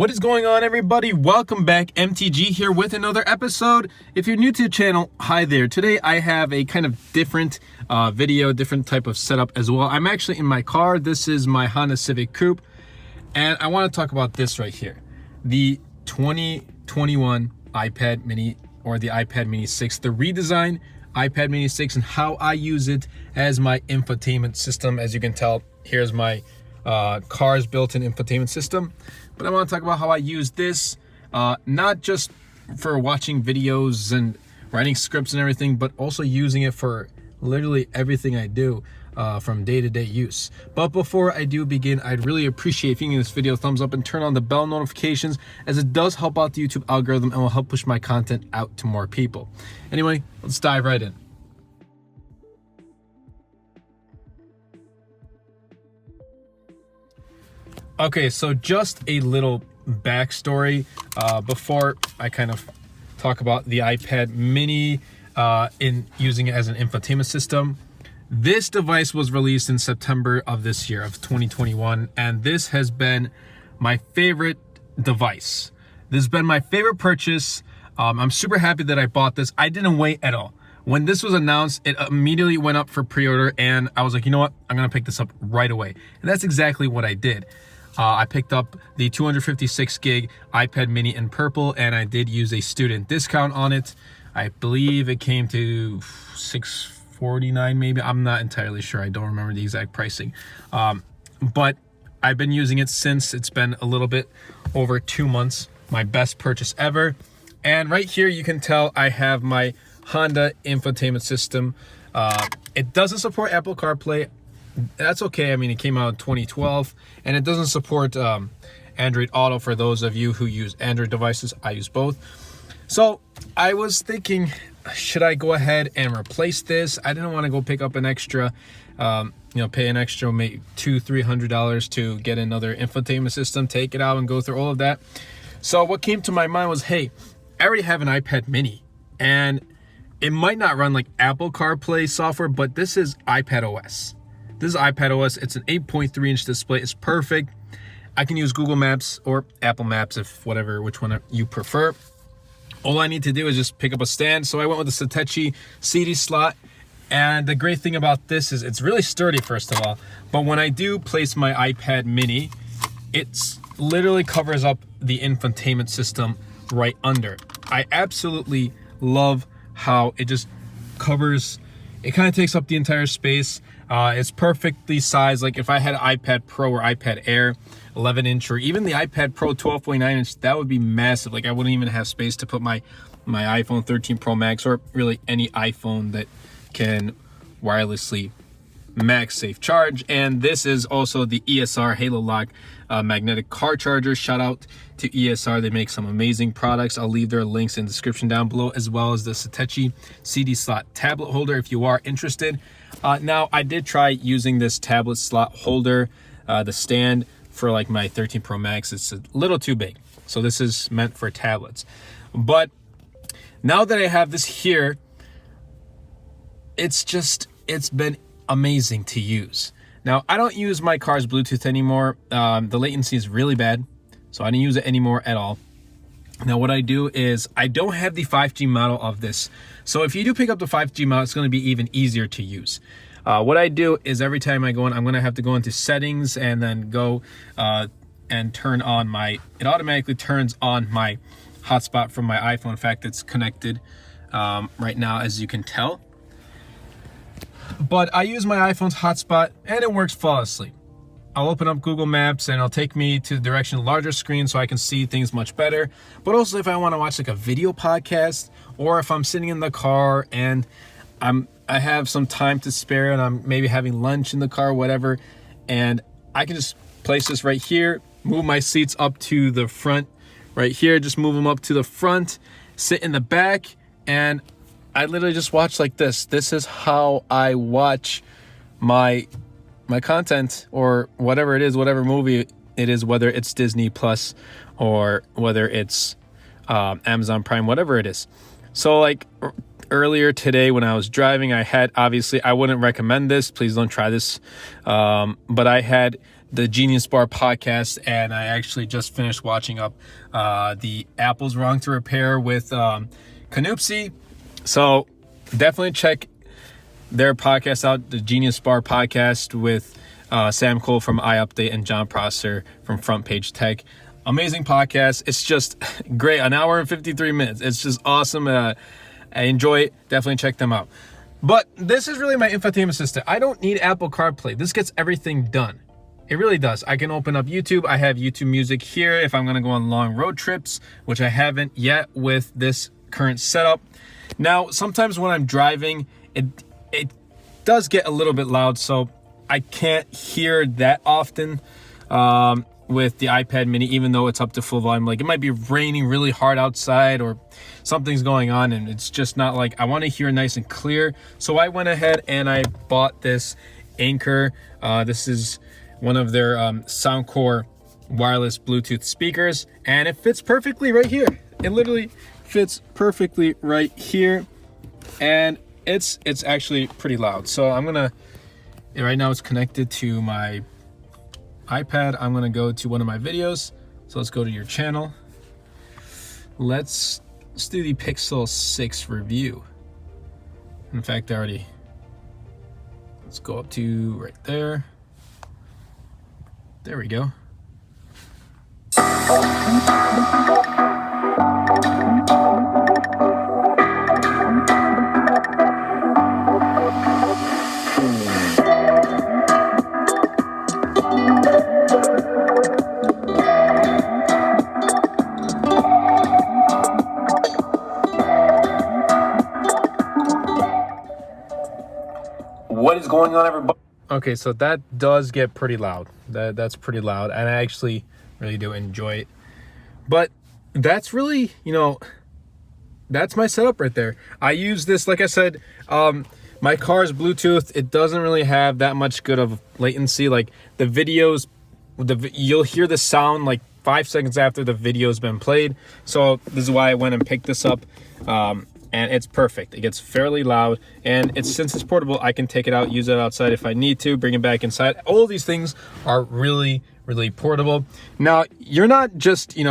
What is going on, everybody? Welcome back. MTG here with another episode. If you're new to the channel, hi there. Today I have a kind of different video, different type of setup as well. I'm actually in my car. This is my Honda Civic Coupe, and I want to talk about this right here, the 2021 iPad Mini, or the iPad Mini 6, the redesigned iPad Mini 6, and how I use it as my infotainment system. As you can tell, here's my car's built-in infotainment system. But I want to talk about how I use this, not just for watching videos and writing scripts and everything, but also using it for literally everything I do from day-to-day use. But before I do begin, I'd really appreciate if you can give this video a thumbs up and turn on the bell notifications, as it does help out the YouTube algorithm and will help push my content out to more people. Anyway, let's dive right in. Okay, so just a little backstory before I kind of talk about the iPad Mini in using it as an infotainment system. This device was released in September of this year, of 2021, and this has been my favorite device. This has been my favorite purchase. I'm super happy that I bought this. I didn't wait at all. When this was announced, it immediately went up for pre-order, and I was like, you know what? I'm gonna pick this up right away. And that's exactly what I did. I picked up the 256 gig iPad Mini in purple, and I did use a student discount on it. I believe it came to $649 maybe. I'm not entirely sure. I don't remember the exact pricing. But I've been using it since. It's been a little bit over 2 months. My best purchase ever. And right here you can tell I have my Honda infotainment system. It doesn't support Apple Carplay. That's okay. I mean, it came out in 2012, and it doesn't support Android Auto for those of you who use Android devices. I use both. So I was thinking, should I go ahead and replace this? I didn't want to go pick up an extra, pay an extra maybe $200-300 to get another infotainment system, take it out and go through all of that. So what came to my mind was, hey, I already have an iPad Mini, and it might not run like Apple CarPlay software, but this is iPad OS. This is iPad OS. It's an 8.3-inch display. It's perfect. I can use Google Maps or Apple Maps, which one you prefer. All I need to do is just pick up a stand. So I went with the Satechi CD slot. And the great thing about this is it's really sturdy, first of all. But when I do place my iPad Mini, it literally covers up the infotainment system right under. I absolutely love how it just covers. It kind of takes up the entire space. It's perfectly sized. Like if I had an iPad Pro or iPad Air 11-inch, or even the iPad Pro 12.9-inch, that would be massive. Like I wouldn't even have space to put my iPhone 13 Pro Max, or really any iPhone that can wirelessly max safe charge. And this is also the ESR Halo Lock magnetic car charger. Shout out to ESR. They make some amazing products. I'll leave their links in the description down below, as well as the Satechi CD slot tablet holder if you are interested. Now I did try using this tablet slot holder, the stand for like my 13 Pro Max. It's a little too big, so this is meant for tablets. But now that I have this here, it's been amazing to use. Now I don't use my car's Bluetooth anymore. The latency is really bad, so I don't use it anymore at all. Now what I do is I don't have the 5G model of this. So if you do pick up the 5G model, it's going to be even easier to use. What I do is every time I go in, I'm going to have to go into settings and then go and turn on it automatically turns on my hotspot from my iPhone. In fact, it's connected right now, as you can tell. But I use my iPhone's hotspot and it works flawlessly. I'll open up Google Maps and it'll take me to the direction of the larger screen so I can see things much better. But also if I want to watch like a video podcast, or if I'm sitting in the car and I have some time to spare and I'm maybe having lunch in the car, whatever, and I can just place this right here, move my seats up to the front right here, just move them up to the front, sit in the back, and I literally just watch like this. This is how I watch my content, or whatever it is, whatever movie it is, whether it's Disney Plus or whether it's Amazon Prime, whatever it is. So like earlier today when I was driving, I wouldn't recommend this. Please don't try this. But I had the Genius Bar podcast, and I actually just finished watching up the Apple's Wrong to Repair with Canoopsy. So definitely check their podcast out, the Genius Bar podcast with Sam Cole from iUpdate and John Prosser from Front Page Tech. Amazing podcast. It's just great. An hour and 53 minutes. It's just awesome. I enjoy it. Definitely check them out. But this is really my infotainment system. I don't need Apple CarPlay. This gets everything done. It really does. I can open up YouTube. I have YouTube Music here if I'm going to go on long road trips, which I haven't yet with this current setup. Now, sometimes when I'm driving, it does get a little bit loud, so I can't hear that often with the iPad mini, even though it's up to full volume. Like, it might be raining really hard outside or something's going on and it's just not like, I want to hear nice and clear. So I went ahead and I bought this Anchor. This is one of their Soundcore wireless Bluetooth speakers, and it fits perfectly right here. It literally fits perfectly right here, and it's actually pretty loud. So I'm gonna, right now it's connected to my iPad. I'm gonna go to one of my videos. So let's go to your channel. Let's do the Pixel 6 review. In fact, let's go up to right there. There we go. What is going on, everybody? Okay, so that does get pretty loud. That's pretty loud, and I actually really do enjoy it. But that's really, that's my setup right there. I use this, like I said, my car's Bluetooth. It doesn't really have that much good of latency. Like the videos, you'll hear the sound like 5 seconds after the video's been played. So this is why I went and picked this up. And it's perfect. It gets fairly loud, and since it's portable, I can take it out, use it outside if I need to, bring it back inside. All of these things are really, really portable. Now, you're not just, you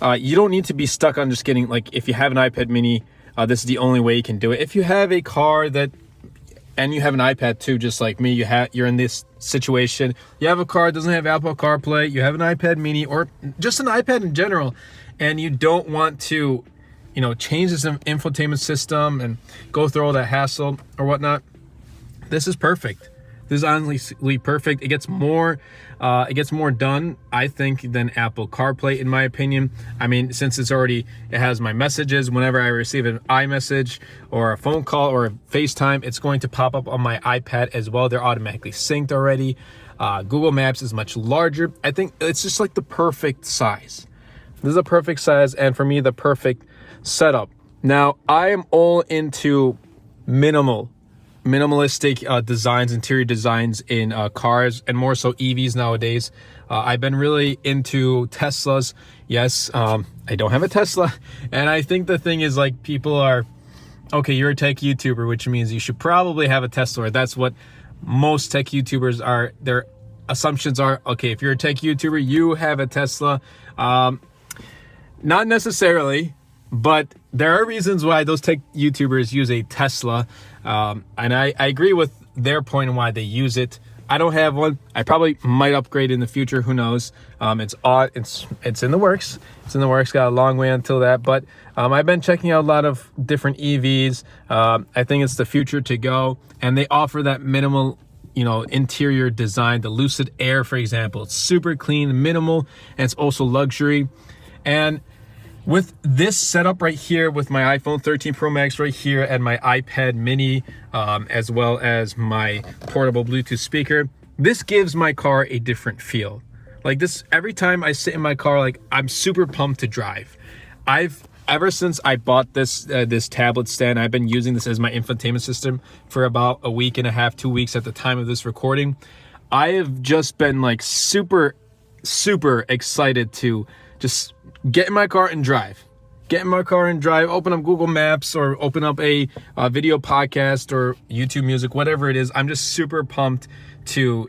don't need to be stuck on just getting, like, if you have an iPad mini, this is the only way you can do it. If you have a car and you have an iPad too, just like me, you're in this situation, you have a car that doesn't have Apple CarPlay, you have an iPad mini, or just an iPad in general, and you don't want to change this infotainment system and go through all that hassle or whatnot, this is perfect. This is honestly perfect. It gets more done, I think, than Apple CarPlay, in my opinion. I mean, since it has my messages. Whenever I receive an iMessage or a phone call or a FaceTime, it's going to pop up on my iPad as well. They're automatically synced already. Google Maps is much larger. I think it's just like the perfect size. This is a perfect size, and for me, the perfect setup. Now, I am all into minimalistic designs, interior designs in cars, and more so EVs nowadays. I've been really into Teslas. Yes, I don't have a Tesla, and I think the thing is, like, people are, okay, you're a tech YouTuber, which means you should probably have a Tesla. That's what most tech YouTubers are. Their assumptions are, okay, if you're a tech YouTuber, you have a Tesla. Not necessarily, but there are reasons why those tech YouTubers use a Tesla, and I agree with their point on why they use it. I don't have one. I probably might upgrade in the future. Who knows? It's in the works. It's in the works. Got a long way until that, but I've been checking out a lot of different EVs. I think it's the future to go, and they offer that minimal, interior design. The Lucid Air, for example, it's super clean, minimal, and it's also luxury. And with this setup right here, with my iPhone 13 Pro Max right here and my iPad mini, as well as my portable Bluetooth speaker, this gives my car a different feel. Like this, every time I sit in my car, like, I'm super pumped to drive. Ever since I bought this tablet stand, I've been using this as my infotainment system for about a week and a half, 2 weeks at the time of this recording. I have just been like super excited to just get in my car and drive. Open up Google Maps or open up a video podcast or YouTube Music, whatever it is. I'm just super pumped to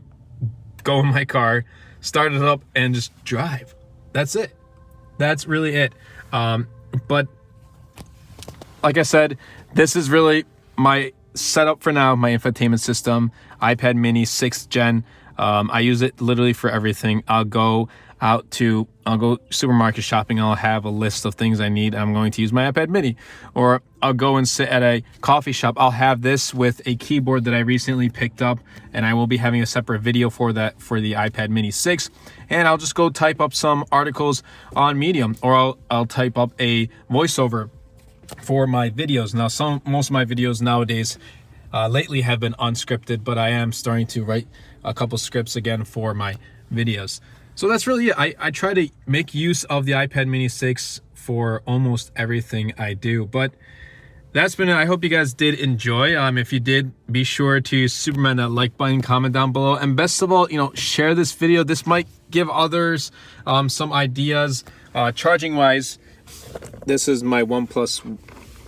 go in my car, start it up, and just drive. That's it. That's really it. But like I said, this is really my setup for now, my infotainment system, iPad mini 6th gen. I use it literally for everything. I'll go supermarket shopping. I'll have a list of things I need. I'm going to use my iPad mini. Or I'll go and sit at a coffee shop. I'll have this with a keyboard that I recently picked up, and I will be having a separate video for that for the iPad mini 6. And I'll just go type up some articles on Medium, or I'll type up a voiceover for my videos. Now, most of my videos nowadays lately have been unscripted, but I am starting to write a couple scripts again for my videos. So that's really it. I try to make use of the iPad mini 6 for almost everything I do. But that's been it. I hope you guys did enjoy. If you did, be sure to Superman that like button, comment down below, and best of all, share this video. This might give others some ideas. Charging wise, this is my OnePlus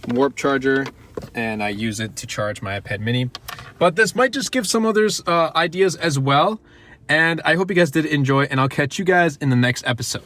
Warp charger, and I use it to charge my iPad mini. But this might just give some others ideas as well. And I hope you guys did enjoy, and I'll catch you guys in the next episode.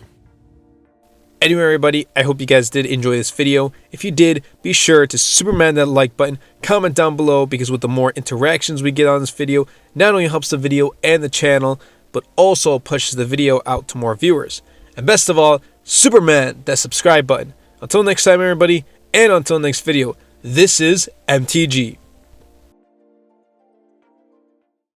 Anyway, everybody, I hope you guys did enjoy this video. If you did, be sure to Superman that like button, comment down below, because with the more interactions we get on this video, not only helps the video and the channel, but also pushes the video out to more viewers. And best of all, Superman that subscribe button. Until next time, everybody, and until next video, this is MTG.